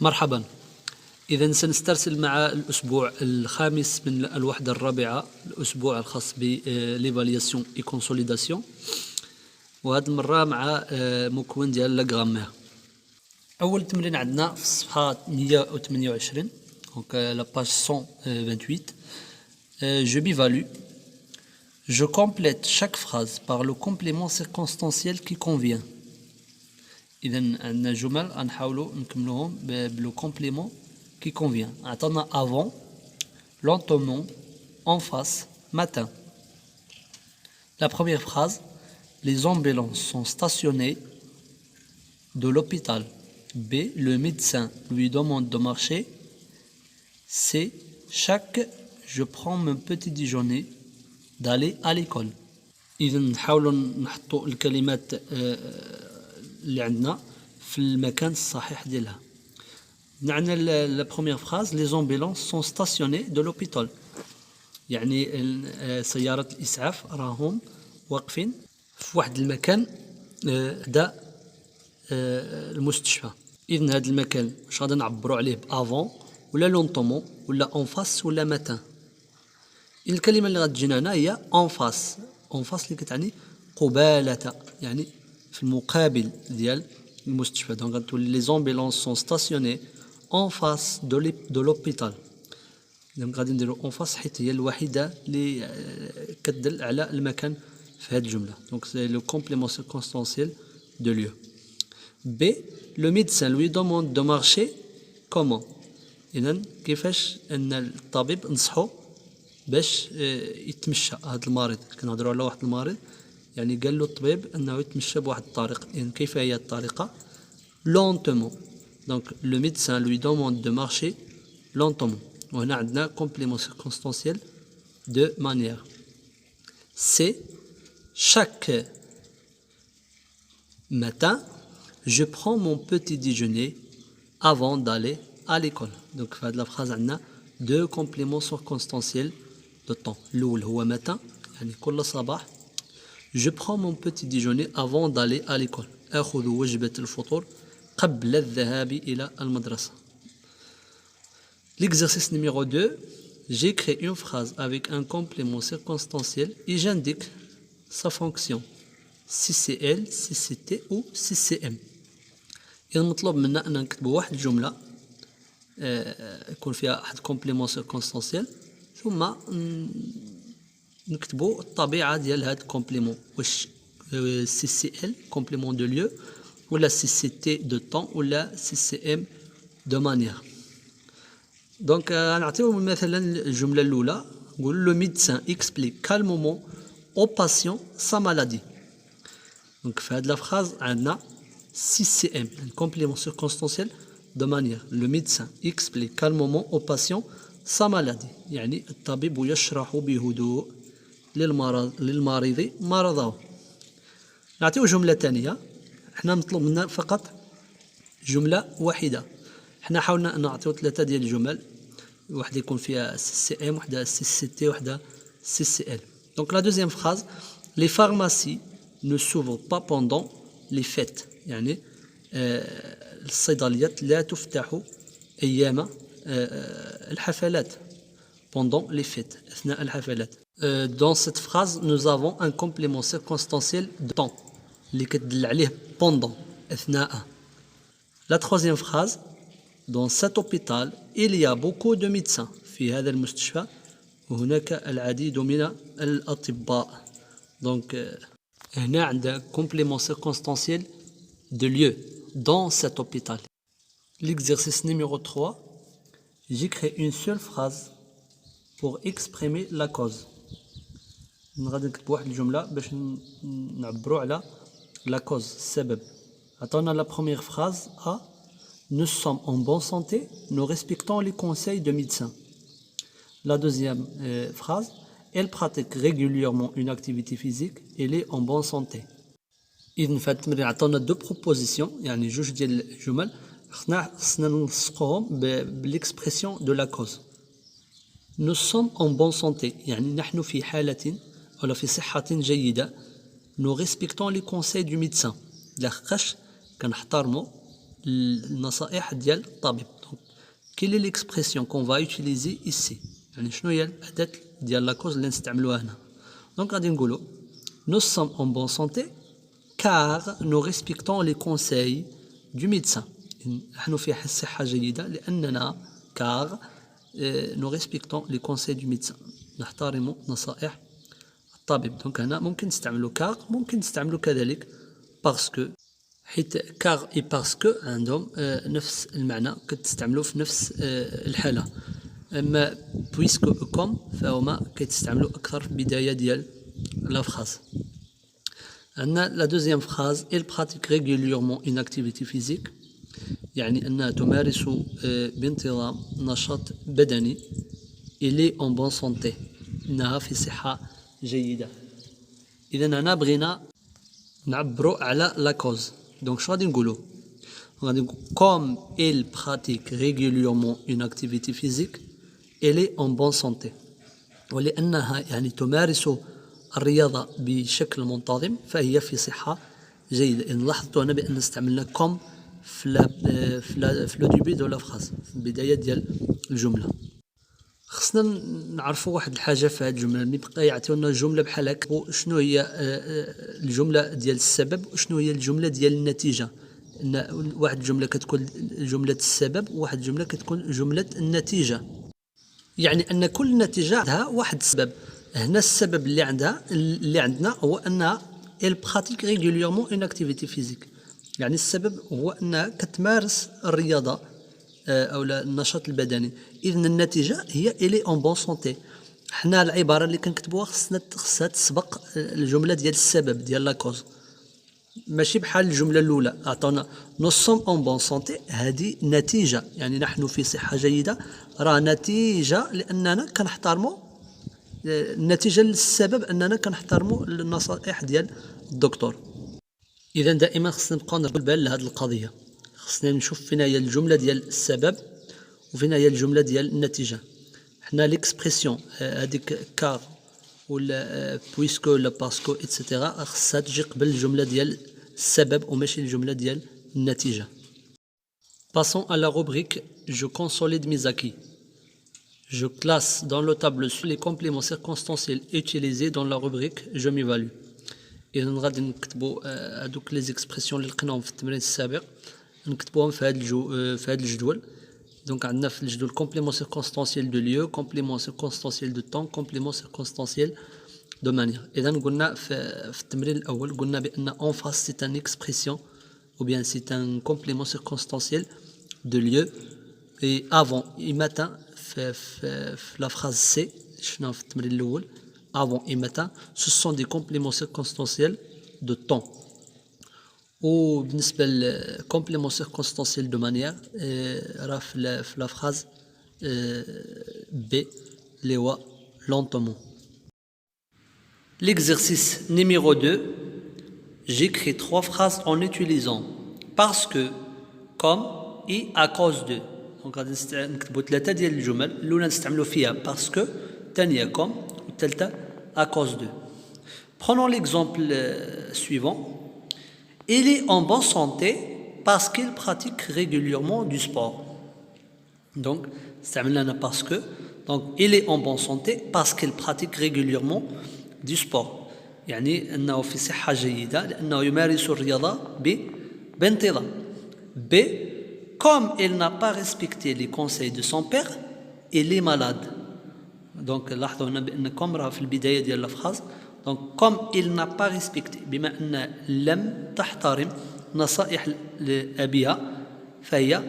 مرحبا. إذا سنسترسل مع الأسبوع الخامس من الوحدة الرابعة، الأسبوع الخاص بليفالياسيون إي كونسوليداسيون، وهذه المرة مع مكون ديال لاغرامير. أول تمرين عندنا في الصفحة 128، donc la page 128. Je bivalue. Je complète chaque phrase par le complément circonstanciel qui convient. إذا عندنا جمل غنحاولوا نكملوهم بلو كومبليمون qui convient. عطانا avant, lentement, en face, matin. La première phrase: les ambulances sont stationnées de l'hôpital. B. Le médecin lui demande de marcher. C. Chaque je prends mon petit déjeuner d'aller à l'école. إذا نحاولوا نحطوا الكلمات اللي عندنا في المكان الصحيح ديالها. عندنا la première phrase: les ambulances sont stationnées de l'hôpital. يعني سيارات الإسعاف راهم واقفين في واحد المكان حدا المستشفى. إذن هذا المكان واش غادي نعبروا عليه بافون ولا لونطومون ولا اون فاس ولا ماتان. الكلمة اللي غتجينا هنا هي اون فاس. اون فاس اللي كتعني قبالة، يعني في المقابل ديال المستشفى. دونك غتولي لي زامبيلونس سون ستاسيوني اون فاس دو لوبيتال. دونك غادي نديرو اون فاس حيت هي الوحيدة اللي كتدل على المكان في هذه الجملة. دونك سي لو كومبليمون سيركونستانسييل دو ليو. B. Le médecin lui demande de marcher comment. إذن كيفاش أن الطبيب نصحو باش يتمشى هذا المريض. كنهضروا على واحد المريض، يعني قال له الطبيب أنه يتمشى بواحد الطريقة. إذن كيف هي الطريقة؟ lentement. Donc le médecin lui demande de marcher lentement. وهنا عندنا complément circonstanciel de manière. C. Chaque matin je prends mon petit déjeuner avant d'aller à l'école. Donc في هذه la phrase عندنا deux compléments circonstanciels de temps. الأول هو matin، يعني كل صباح. Je prends mon petit déjeuner avant d'aller à l'école. آخذ وجبة الفطور قبل الذهاب إلى المدرسة. L'exercice numéro 2, j'écris une phrase avec un complément circonstanciel et j'indique sa fonction. Si c'est elle, si c'était ou si c'est M. إذا مطلوب منا أن نكتبوا واحد الجملة يكون فيها واحد كومبليمون سيركونستانسيال، ثم نكتبوا الطبيعة ديال هاد الكومبليمون، واش سي سي ال كومبليمون دو ليو ولا سي سي تي دو طون ولا سي سي ام دو مانيير. دونك غنعطيو مثلا الجملة الأولى، نقول لو ميدسان اكسبليك كالمومون او باسيون سا مالادي. دونك في هاد لا فراز عندنا CCM, un complément circonstanciel de manière. Le médecin explique calmement au patient sa maladie. يعني الطبيب يشرح بهدوء للمريض مرضه. نعطيه جملة ثانية. احنا مطلوب منا فقط جملة واحدة. احنا حاولنا أن نعطيه 3 ديال الجمل، واحدة يكون فيها CCM، واحدة CCT، واحدة CCL. Donc la deuxième phrase: les pharmacies ne s'ouvrent pas pendant les fêtes. يعني الصيدليات لا تفتح أيام الحفلات pendant les fêtes، أثناء الحفلات. Dans cette phrase nous avons un complément circonstanciel de temps اللي كتدل عليه pendant، أثناء. La troisième phrase: dans cet hôpital il y a beaucoup de médecins. في هذا المستشفى وهناك العديد من الأطباء. Donc هنا عندنا complément circonstanciel de lieu dans cet hôpital. L'exercice numéro 3, j'écris une seule phrase pour exprimer la cause. غادي نكتب واحد الجملة باش نعبروا على la cause، السبب. عطانا la première phrase A: nous sommes en bonne santé, nous respectons les conseils de médecins. La deuxième phrase: elle pratique régulièrement une activité physique, elle est en bonne santé. إذن في هذا التمرين عطاونا دو بروبوزيسيون، يعني جوج ديال الجمل خصنا نلصقوهم بالإكسبرسيون دو لا كوز. نو سوم اون بون سونتي، يعني نحن في حالة ولا في صحة جيدة. نو ريسبكتون لي كونساي دو ميدسان، لحقاش كنحترموا النصائح ديال الطبيب. دونك quelle est l'expression qu'on va utiliser ici؟ يعني شنو هي الأداة ديال لا كوز اللي نستعملوها هنا؟ دونك غادي نقولوا nous sommes en bonne santé car nous respectons les conseils du médecin. نحن في صحة جيدة لأننا car nous respectons les conseils du médecin. نحترم نصائح الطبيب. دونك هنا ممكن نستعملوا car، ممكن نستعملوا كذلك parce que، حيت car et parce que عندهم نفس المعنى، كتستعملوا في نفس الحالة. أما puisque comme فهما كيتستعملوا أكثر في البداية ديال la phrase. عندنا la deuxième phrase elle pratique régulièrement une activité physique، يعني أنها تمارس بانتظام نشاط بدني. elle est en bonne santé، إنها في صحة جيدة. إذا هنا بغينا نعبروا على لا كوز. دونك شنو غادي نقولوا؟ غادي نقول comme elle pratique régulièrement une activité physique elle est en bonne santé، ولأنها يعني تمارس الرياضة بشكل منتظم فهي في صحة جيدة. إن لاحظتوا هنا بأن استعملنا كوم في لو ديبي دو لا فراز، في البداية ديال الجملة. خصنا نعرفوا واحد الحاجة في هذه الجملة، ملي بقى يعطيونا الجملة بحال هكا شنو هي الجملة ديال السبب وشنو هي الجملة ديال النتيجة. إن واحد الجملة كتكون جملة السبب وواحد الجملة كتكون جملة النتيجة، يعني أن كل نتيجة عندها واحد السبب. هنا السبب اللي عندنا هو أنها elle pratique régulièrement une activité physique، يعني السبب هو أنها كتمارس الرياضة أو النشاط البدني. إذن النتيجة هي elle est en bonne santé. حنا العبارة اللي كنكتبوها خصها تسبق الجملة ديال السبب ديال لا كوز، ماشي بحال الجملة الأولى عطانا nous sommes en bonne santé، هذه نتيجة، يعني نحن في صحة جيدة، راه نتيجة لأننا كنحترموا النتيجة للسبب أننا كنحترموا النصائح ديال الدكتور. إذا دائما خصنا نبقاو نربطوا البال لهذه القضية، خصنا نشوف فين هي الجملة ديال السبب وفين هي الجملة ديال النتيجة. حنا ليكسبرسيون هذيك كار ولا بويسكو ولا باسكو إتسيتيرا خصها تجي قبل الجملة ديال السبب وماشي الجملة ديال النتيجة. Passons à la rubrique je consolide mes acquis. Je classe dans le tableau les compléments circonstanciels utilisés dans la rubrique je m'évalue. إذا غادي نكتبوا هذوك لي زيكسبرسيون اللي لقيناهم في التمرين السابق نكتبوهم في هذا الجدول. دونك عندنا في الجدول complément circonstanciel de lieu, complément circonstanciel de temps, complément circonstanciel de manière. إذا قلنا في التمرين الأول قلنا بأن en face c'est un expression ou bien c'est un complément circonstanciel de lieu et avant et matin في la phrase C شفنا في التمرين الأول avant et matin ce sont des compléments circonstanciels de temps. وبالنسبة للcomplément circonstanciel de manière راه في la phrase B اللي هو lentement. L'exercice numéro 2, j'écris 3 phrases en utilisant parce que, comme et à cause de. Donc غادي نكتبوا 3 ديال الجمل، الأولى نستعملوا فيها parce que، الثانية comme، والثالثة à cause de. Prenons l'exemple suivant. Il est en bonne santé parce qu'il pratique régulièrement du sport. Donc, استعملنا parce que. Donc, il est en bonne santé parce qu'il pratique régulièrement du sport. يعني أنه في صحة جيدة لأنه يمارس الرياضة بانتظام. B. Comme il n'a pas respecté les conseils de son père, il est malade. Donc, لاحظوا هنا بأن comme راه في البداية ديال الفراز. Donc, comme il n'a pas respecté بما أن لم تحترم نصائح أبيها فهي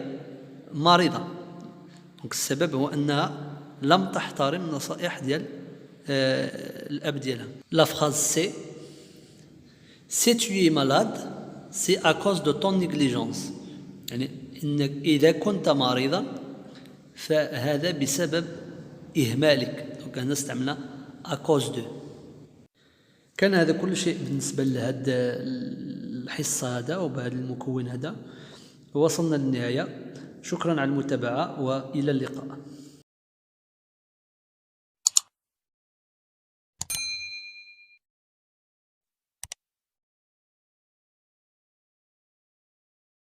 مريضة. Donc, السبب هو أنها لم تحترم نصائح ديال الأب ديالها. La phrase C. Si tu es malade, c'est à cause de ton négligence. يعني إنك إذا كنت مريضا فهذا بسبب إهمالك. Donc, هنا استعملنا à cause de. كان هذا كل شيء بالنسبة لهذا الحصة هذا وبهذا المكون هذا. وصلنا للنهاية. شكرا على المتابعة وإلى اللقاء.